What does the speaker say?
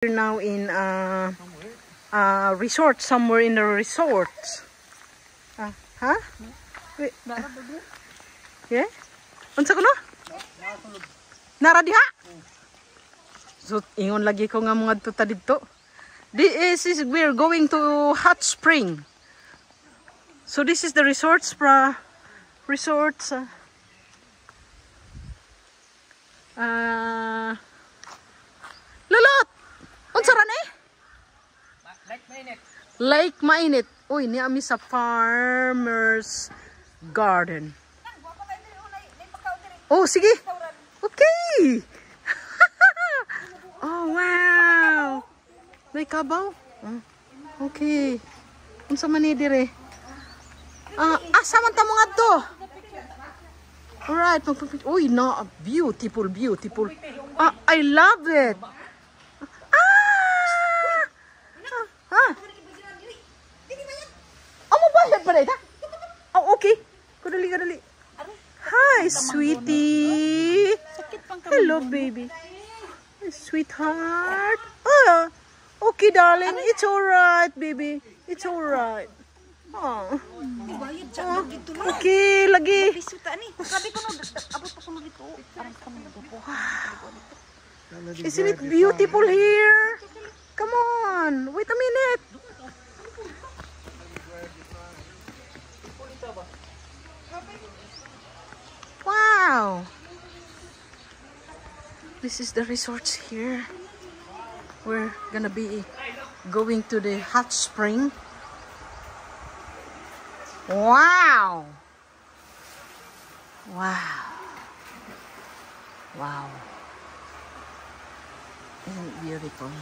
We're now in resort, somewhere in the resort. Huh? Wait. Yeah? Unsa kuno? Nara diha? So ingon lagi ko nga mga tuta dito. This is we're going to hot spring. So this is the resorts Lulot! Unsa ra ni? Lake Mainit. Uy, ni ami sa farmer's garden. Oh, sige. Okay. Oh, wow. May kabaw. Okay. Unsa man ni dire? Asa man ta mo ngadto? Alright. Uy, no, beautiful. I love it. Oh, okay. Kadali. Hi, sweetie. Hello, baby. Sweetheart. Okay, darling. It's alright, baby. It's alright. Okay, lagi. Isn't it beautiful here? Come on. Wait a minute. Wow. This is the resorts here. We're gonna be going to the hot spring. Wow. Isn't it beautiful?